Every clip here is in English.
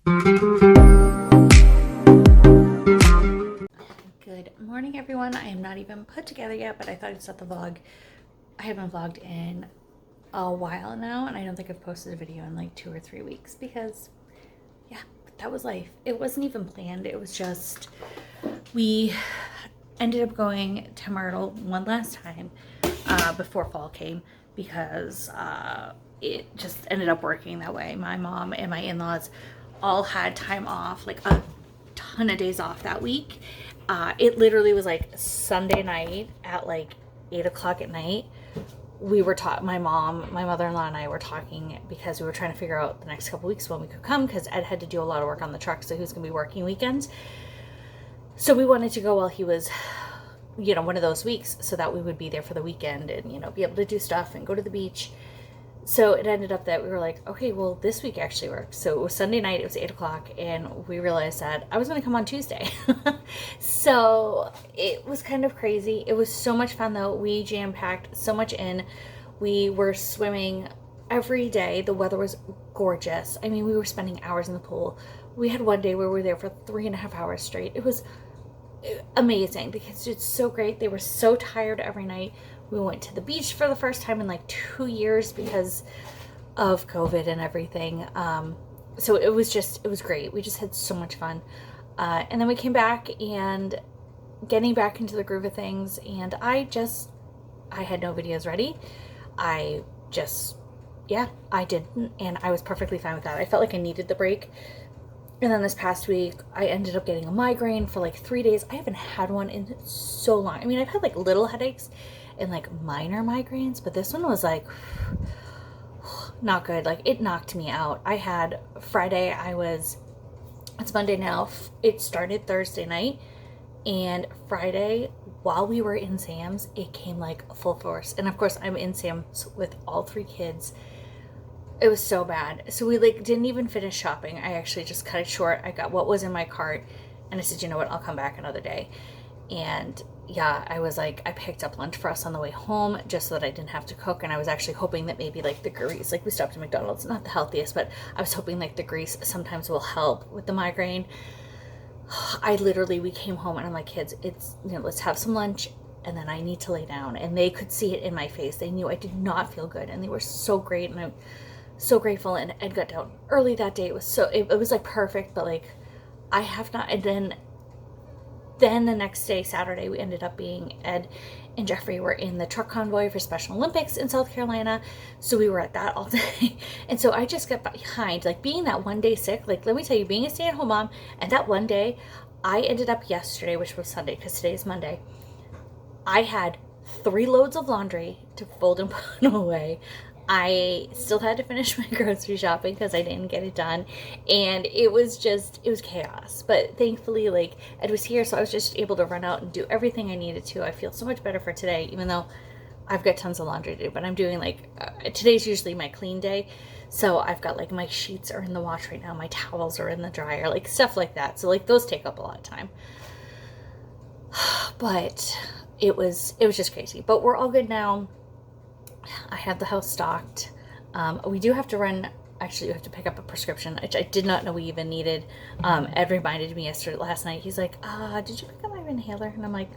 Good morning, everyone. I am not even put together yet, but I thought I'd start the vlog. I haven't vlogged in a while now, and I don't think I've posted a video in like 2 or 3 weeks because, yeah, that was life. It wasn't even planned. It was just, we ended up going to Myrtle one last time before fall came because it just ended up working that way. My mom and my in-laws all had time off, like a ton of days off that week. It literally was like Sunday night at like 8 o'clock at night. We were my mother-in-law and I were talking because we were trying to figure out the next couple weeks when we could come because Ed had to do a lot of work on the truck, so he was going to be working weekends. So we wanted to go while he was, one of those weeks so that we would be there for the weekend and, be able to do stuff and go to the beach. So it ended up that we were like, okay, well, this week actually worked. So it was Sunday night, it was 8 o'clock, and we realized that I was going to come on Tuesday. So it was kind of crazy. It was so much fun, though. We jam-packed so much in. We were swimming every day. The weather was gorgeous. I mean, we were spending hours in the pool. We had one day where we were there for 3.5 hours straight. It was amazing. The kids did so great. They were so tired every night. We went to the beach for the first time in like 2 years because of COVID and everything. So it was great. We just had so much fun. And then we came back and getting back into the groove of things. And I had no videos ready. I didn't. And I was perfectly fine with that. I felt like I needed the break. And then this past week, I ended up getting a migraine for like 3 days. I haven't had one in so long. I mean, I've had like little headaches and like minor migraines, but this one was like not good. Like it knocked me out. I had Friday, it's Monday now. It started Thursday night, and Friday while we were in Sam's, it came like full force. And of course I'm in Sam's with all 3 kids. It was so bad. So we like didn't even finish shopping. I actually just cut it short. I got what was in my cart and I said, you know what, I'll come back another day. And yeah, I was like, I picked up lunch for us on the way home just so that I didn't have to cook. And I was actually hoping that maybe like the grease, like we stopped at McDonald's, not the healthiest, but I was hoping like the grease sometimes will help with the migraine. We came home and I'm like, kids, let's have some lunch and then I need to lay down. And they could see it in my face. They knew I did not feel good and they were so great. And I'm so grateful. And Ed got down early that day. It was like perfect, but like I have not. And then the next day, Saturday, we ended up being Ed and Jeffrey were in the truck convoy for Special Olympics in South Carolina. So we were at that all day. And so I just got behind, like being that one day sick, like let me tell you, being a stay-at-home mom, and that one day, I ended up yesterday, which was Sunday, because today is Monday, I had 3 loads of laundry to fold and put away. I still had to finish my grocery shopping because I didn't get it done. And it was chaos. But thankfully, like, Ed was here, so I was just able to run out and do everything I needed to. I feel so much better for today, even though I've got tons of laundry to do. But I'm doing, like, today's usually my clean day. So I've got, like, my sheets are in the wash right now. My towels are in the dryer, like, stuff like that. So, like, those take up a lot of time. But it was just crazy. But we're all good now. I have the house stocked. We do have to actually you have to pick up a prescription, which I did not know we even needed. Ed reminded me last night. He's like, did you pick up my inhaler? And I'm like,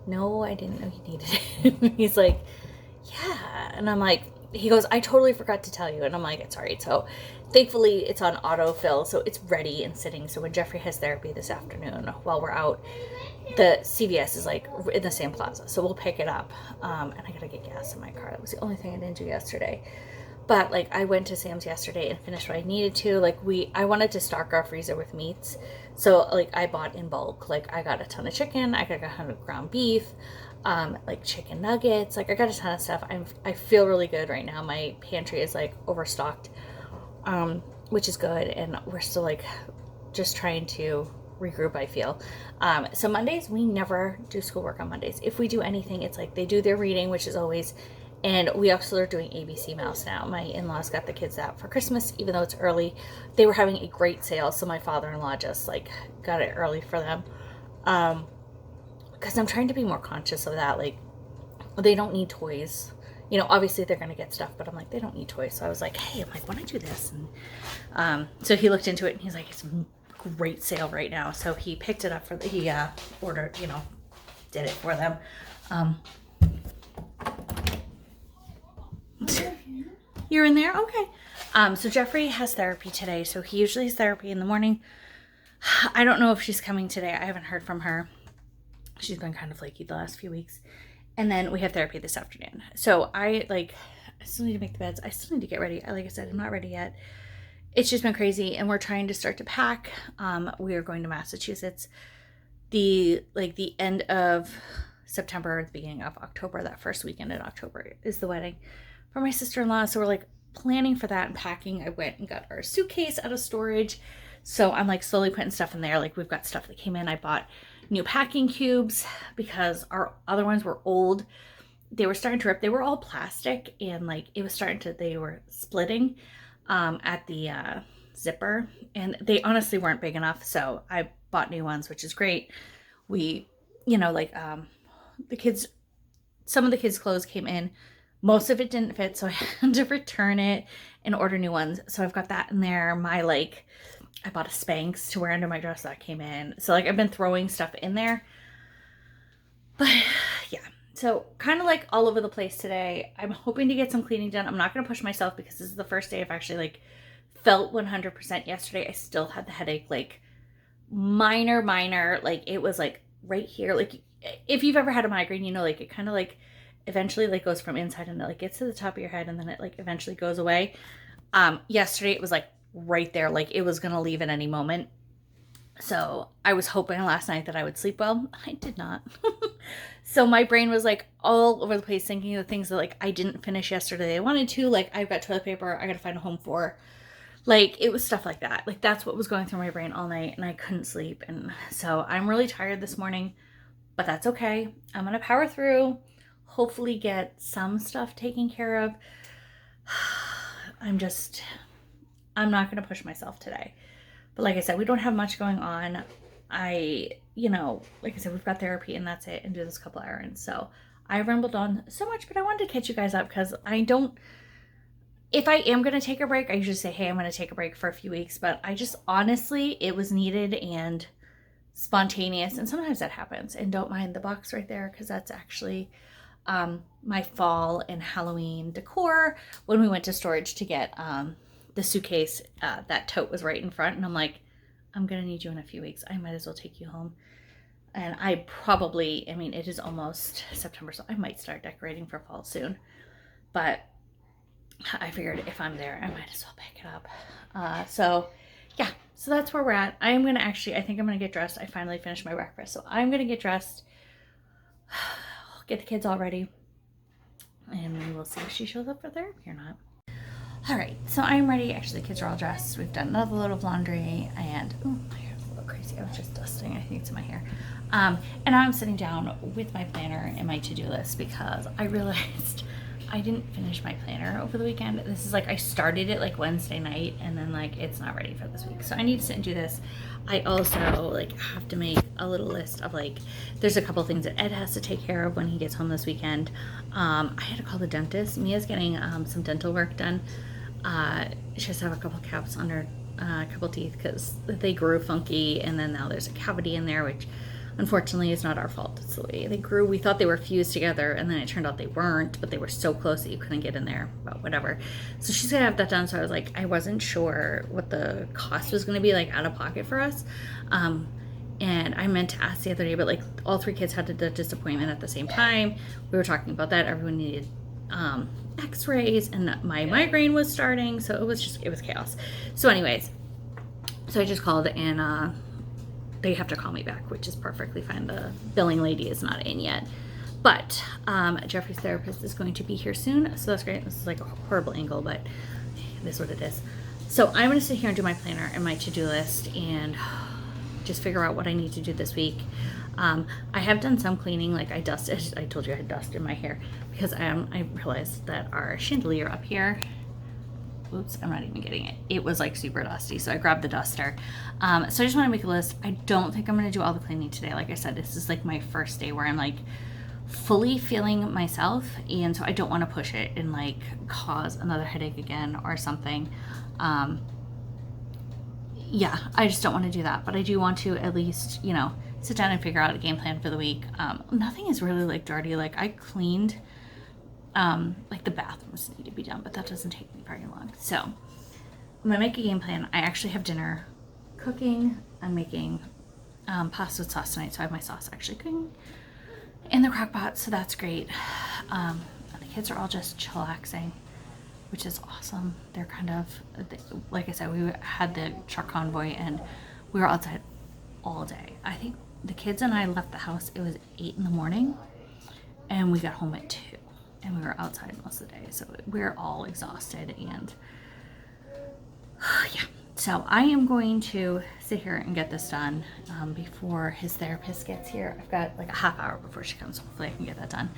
no, I didn't know you needed it. He's like, yeah. And I'm like, he goes, I totally forgot to tell you. And I'm like, it's all right. So thankfully it's on autofill, so it's ready and sitting. So when Jeffrey has therapy this afternoon while we're out, the CVS is like in the same plaza, so we'll pick it up. And I gotta get gas in my car. That was the only thing I didn't do yesterday. But like I went to Sam's yesterday and finished what I needed to. Like I wanted to stock our freezer with meats, so like I bought in bulk. Like I got a ton of chicken. I got 100 ground beef, like chicken nuggets. Like I got a ton of stuff. I feel really good right now. My pantry is like overstocked, which is good. And we're still like just trying to regroup, I feel. So Mondays, we never do schoolwork on Mondays. If we do anything, it's like they do their reading, which is always, and we also are doing ABC Mouse now. My in-laws got the kids that for Christmas, even though it's early. They were having a great sale, so my father-in-law just like got it early for them. Because I'm trying to be more conscious of that. Like, they don't need toys. you know, obviously they're going to get stuff, but I'm like, they don't need toys. So I was like, hey, I'm like, why don't I do this? And so he looked into it and he's like, it's a great sale right now. So he picked it up he ordered, you know, did it for them. You're in there? Okay. So Jeffrey has therapy today. So he usually has therapy in the morning. I don't know if she's coming today. I haven't heard from her. She's been kind of flaky the last few weeks. And then we have therapy this afternoon. So I still need to make the beds. I still need to get ready. Like I said, I'm not ready yet. It's just been crazy. And we're trying to start to pack. We are going to Massachusetts the end of September, the beginning of October. That first weekend in October is the wedding for my sister-in-law. So we're like planning for that and packing. I went and got our suitcase out of storage. So I'm like slowly putting stuff in there. Like we've got stuff that came in. I bought new packing cubes because our other ones were old. They were starting to rip. They were all plastic and like it was starting to, they were splitting at the zipper, and they honestly weren't big enough. So I bought new ones, which is great. We, you know, like some of the kids' clothes came in. Most of it didn't fit, so I had to return it and order new ones. So I've got that in there. I bought a Spanx to wear under my dress that came in. So like I've been throwing stuff in there. But yeah, so kind of like all over the place today. I'm hoping to get some cleaning done. I'm not going to push myself because this is the first day I've actually like felt 100%. Yesterday I still had the headache, like minor, like it was like right here. Like if you've ever had a migraine, you know, like it kind of like eventually like goes from inside and it like gets to the top of your head and then it like eventually goes away. Yesterday it was like right there, like it was gonna leave at any moment. So I was hoping last night that I would sleep well. I did not. So my brain was like all over the place thinking of things that like I didn't finish yesterday I wanted to. Like I've got toilet paper I gotta find a home for. Like it was stuff like that. Like that's what was going through my brain all night and I couldn't sleep. And so I'm really tired this morning, but that's okay. I'm gonna power through, hopefully get some stuff taken care of. I'm not going to push myself today. But like I said, we don't have much going on. You know, like I said, we've got therapy and that's it, and do this couple errands. So I rambled on so much, but I wanted to catch you guys up because if I am going to take a break, I usually say, hey, I'm going to take a break for a few weeks. But I just honestly, it was needed and spontaneous. And sometimes that happens. And don't mind the box right there because that's actually my fall and Halloween decor. When we went to storage to get the suitcase, that tote was right in front, and I'm like, I'm gonna need you in a few weeks. I might as well take you home. And I mean, it is almost September, so I might start decorating for fall soon. But I figured if I'm there, I might as well pick it up. So yeah, so that's where we're at. I think I'm gonna get dressed. I finally finished my breakfast, so I'm gonna get dressed, get the kids all ready, and we'll see if she shows up for therapy or not. All right, so I'm ready. Actually, the kids are all dressed. We've done another load of laundry, and my hair's a little crazy. I was just dusting. I think it's in my hair. And now I'm sitting down with my planner and my to-do list because I realized I didn't finish my planner over the weekend. This is like I started it like Wednesday night, and then like it's not ready for this week. So I need to sit and do this. I also like have to make a little list of like, there's a couple things that Ed has to take care of when he gets home this weekend. I had to call the dentist. Mia's getting some dental work done. She has to have a couple caps on her, a couple teeth because they grew funky, and then now there's a cavity in there, which unfortunately is not our fault. It's the way they grew. We thought they were fused together, and then it turned out they weren't, but they were so close that you couldn't get in there, but whatever. So she's gonna have that done. So I was like, I wasn't sure what the cost was gonna be like out of pocket for us. And I meant to ask the other day, but like all three kids had a dentist appointment at the same time. We were talking about that. Everyone needed x-rays, and my migraine was starting, so it was chaos. So anyways, so I just called, and they have to call me back, which is perfectly fine. The billing lady is not in yet, but Jeffrey's therapist is going to be here soon, so that's great. This is like a horrible angle, but it is what it is. So I'm going to sit here and do my planner and my to-do list and just figure out what I need to do this week. I have done some cleaning, like I dusted. I told you I had dust in my hair because I realized that our chandelier up here, oops, I'm not even getting it. It was like super dusty, so I grabbed the duster. So I just want to make a list. I don't think I'm going to do all the cleaning today. Like I said, this is like my first day where I'm like fully feeling myself, and so I don't want to push it and like cause another headache again or something. Yeah, I just don't want to do that, but I do want to at least, you know, sit down and figure out a game plan for the week. Nothing is really like dirty. Like I cleaned, like the bathrooms need to be done, but that doesn't take me very long. So I'm gonna make a game plan. I actually have dinner cooking. I'm making pasta with sauce tonight, so I have my sauce actually cooking in the crock pot, so that's great. The kids are all just chillaxing, which is awesome. They're kind of, like I said, we had the truck convoy and we were outside all day. I think the kids and I left the house, it was 8 in the morning, and we got home at 2, and we were outside most of the day, so we're all exhausted. And yeah, so I am going to sit here and get this done before his therapist gets here. I've got like a half hour before she comes, hopefully I can get that done.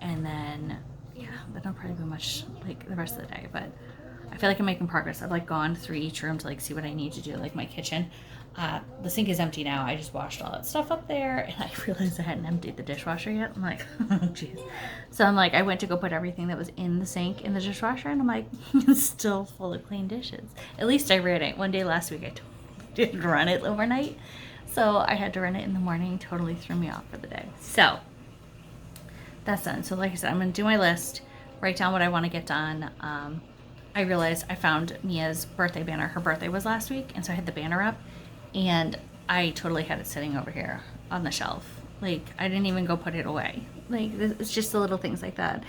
And then, yeah, but not probably much like the rest of the day, but I feel like I'm making progress. I've like gone through each room to like see what I need to do, like my kitchen. The sink is empty now. I just washed all that stuff up there, and I realized I hadn't emptied the dishwasher yet. I'm like, oh jeez. So I'm like, I went to go put everything that was in the sink in the dishwasher, and I'm like, it's still full of clean dishes. At least I ran it. One day last week I didn't run it overnight, so I had to run it in the morning. Totally threw me off for the day. So that's done. So like I said, I'm gonna do my list, write down what I want to get done. I realized I found Mia's birthday banner. Her birthday was last week, and so I had the banner up, and I totally had it sitting over here on the shelf. Like, I didn't even go put it away. Like, it's just the little things like that.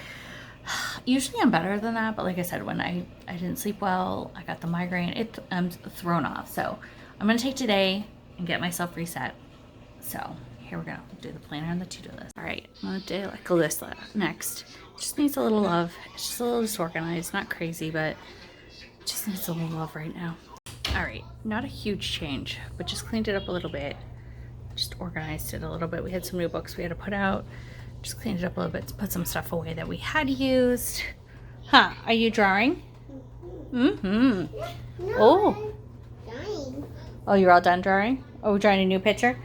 Usually I'm better than that, but like I said, when I didn't sleep well, I got the migraine, I'm thrown off. So I'm going to take today and get myself reset. So here we go. Do the planner and the to-do list. All right, I'm going to do like a list next. Just needs a little love. It's just a little disorganized, not crazy, but it just needs a little love right now. All right, not a huge change, but just cleaned it up a little bit. Just organized it a little bit. We had some new books we had to put out. Just cleaned it up a little bit to put some stuff away that we had used. Huh, are you drawing? Mm-hmm. No, Oh. drawing. Oh, you're all done drawing? Oh, we're drawing a new picture?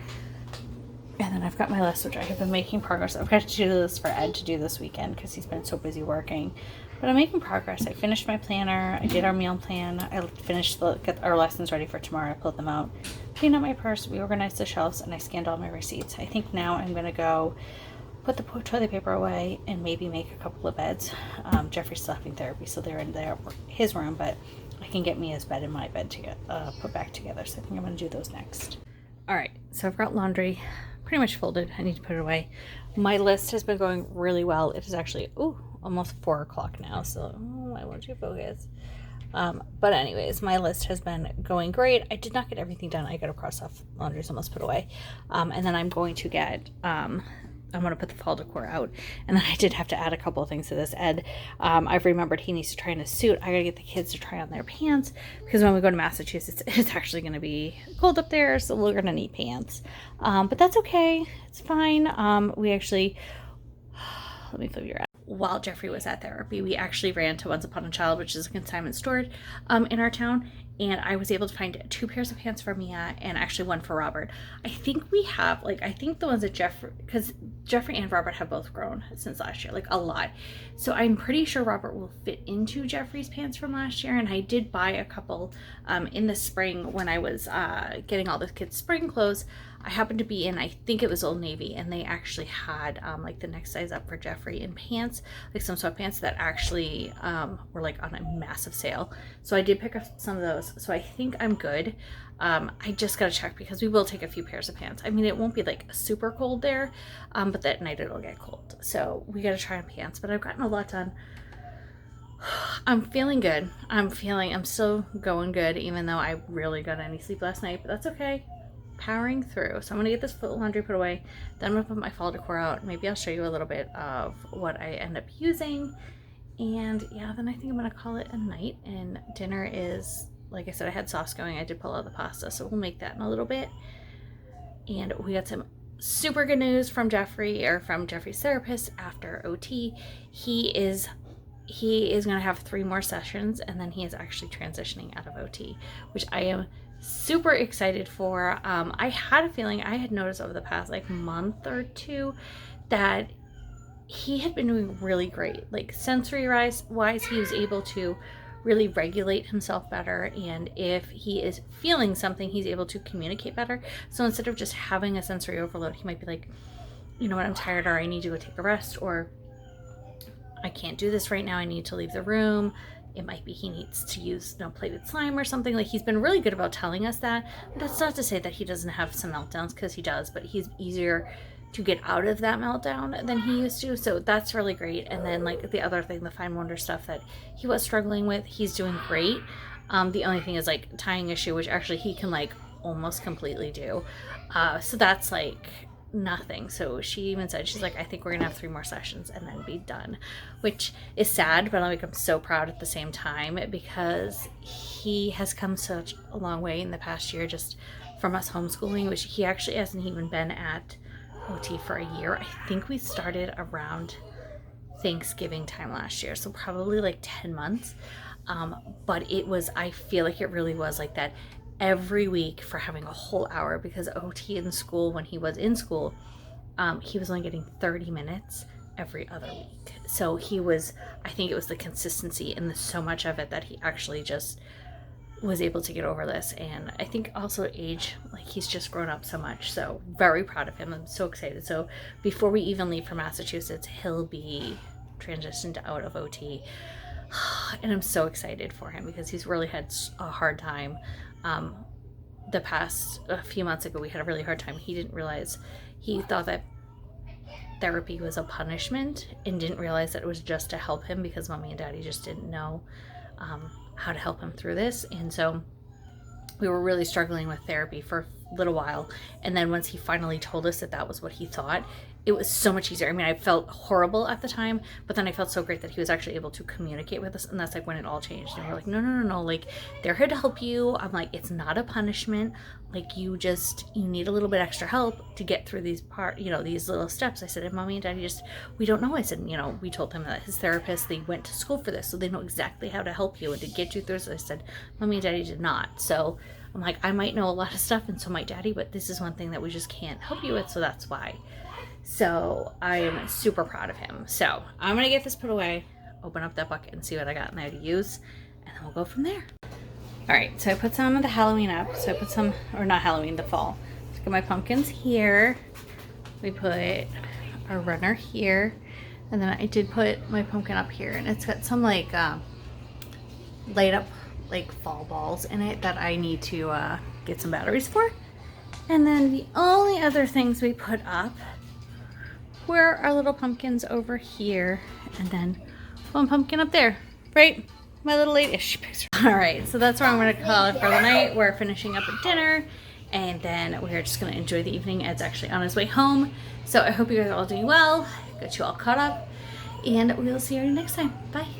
And then I've got my list, which I have been making progress. I've got to do this for Ed to do this weekend because he's been so busy working. But I'm making progress. I finished my planner. I did our meal plan. I finished get our lessons ready for tomorrow. I pulled them out. Cleaned out my purse. We organized the shelves, and I scanned all my receipts. I think now I'm going to go put the toilet paper away and maybe make a couple of beds. Jeffrey's still having therapy, so they're in his room, but I can get Mia's bed and my bed to get put back together. So I think I'm going to do those next. All right, so I've got laundry pretty much folded. I need to put it away. My list has been going really well. It is actually almost 4 o'clock now, so why won't you focus? But anyways, my list has been going great. I did not get everything done. I got to cross off laundry's almost put away, and then I'm going to get I'm going to put the fall decor out. And then I did have to add a couple of things to this. Ed, I've remembered he needs to try on a suit. I got to get the kids to try on their pants because when we go to Massachusetts, it's actually going to be cold up there. So we're going to need pants. But that's okay. It's fine. We actually, let me flip your app. While Jeffrey was at therapy, we actually ran to Once Upon a Child, which is a consignment store in our town, and I was able to find 2 pairs of pants for Mia and actually 1 for Robert. I think we have, I think the ones that because Jeffrey and Robert have both grown since last year, a lot. So I'm pretty sure Robert will fit into Jeffrey's pants from last year, and I did buy a couple in the spring when I was getting all the kids' spring clothes. I happened to be in, I think it was Old Navy, and they actually had the next size up for Jeffrey in pants, some sweatpants that actually were on a massive sale. So I did pick up some of those. So I think I'm good. I just gotta check because we will take a few pairs of pants. I mean, it won't be super cold there, but that night it'll get cold. So we gotta try on pants, but I've gotten a lot done. I'm feeling good. I'm still going good, even though I really got any sleep last night, but that's okay. Powering through. So I'm gonna get this laundry put away, then I'm gonna put my fall decor out. Maybe I'll show you a little bit of what I end up using, and yeah, then I think I'm gonna call it a night. And dinner is, like I said, I had sauce going. I did pull out the pasta, so we'll make that in a little bit. And we got some super good news from Jeffrey's therapist after OT. He is gonna have 3 more sessions, and then he is actually transitioning out of OT, which I am super excited for. I had a feeling, I had noticed over the past month or two that he had been doing really great. Like sensory wise, he was able to really regulate himself better, and if he is feeling something, he's able to communicate better. So instead of just having a sensory overload, he might be like, you know what, I'm tired, or I need to go take a rest, or I can't do this right now, I need to leave the room. It might be he needs to use play with slime or something. Like, he's been really good about telling us that. That's not to say that he doesn't have some meltdowns, because he does, but he's easier to get out of that meltdown than he used to. So that's really great. And then like the other thing, the fine wonder stuff that he was struggling with, he's doing great. The only thing is like tying a shoe, which actually he can like almost completely do. So that's like nothing. So she even said, she's like, I think we're gonna have 3 more sessions and then be done, which is sad, but like I'm so proud at the same time, because he has come such a long way in the past year just from us homeschooling, which he actually hasn't even been at OT for a year. I think we started around Thanksgiving time last year, so probably like 10 months. But it was, I feel like it really was like that every week for having a whole hour, because OT in school, when he was in school, he was only getting 30 minutes every other week. So he was, I think it was the consistency and so much of it that he actually just was able to get over this. And I think also age, like he's just grown up so much. So very proud of him. I'm so excited. So before we even leave for Massachusetts, he'll be transitioned out of OT. And I'm so excited for him, because he's really had a hard time. The past a few months ago, we had a really hard time. He didn't realize, he thought that therapy was a punishment and didn't realize that it was just to help him, because mommy and daddy just didn't know how to help him through this. And so we were really struggling with therapy for a little while. And then once he finally told us that that was what he thought, it was so much easier. I mean, I felt horrible at the time, but then I felt so great that he was actually able to communicate with us. And that's like when it all changed. And we're like, no, like they're here to help you. I'm like, it's not a punishment. Like you need a little bit extra help to get through these these little steps. I said, and mommy and daddy we don't know. I said, we told him that his therapist, they went to school for this, so they know exactly how to help you and to get you through. So I said, mommy and daddy did not. So I'm like, I might know a lot of stuff, and so might daddy, but this is one thing that we just can't help you with. So that's why. So I am super proud of him. So I'm going to get this put away, open up that bucket and see what I got in there to use, and then we'll go from there. All right, so I put some of the Halloween up. So I put some, or not Halloween, the fall. So I got my pumpkins here. We put our runner here. And then I did put my pumpkin up here. And it's got some like light up like fall balls in it that I need to get some batteries for. And then the only other things we put up were our little pumpkins over here, and then one pumpkin up there, right? My little lady, she picks her. All right, so that's where I'm gonna call it for the night. We're finishing up at dinner, and then we're just gonna enjoy the evening. Ed's actually on his way home. So I hope you guys are all doing well, got you all caught up, and we'll see you next time. Bye.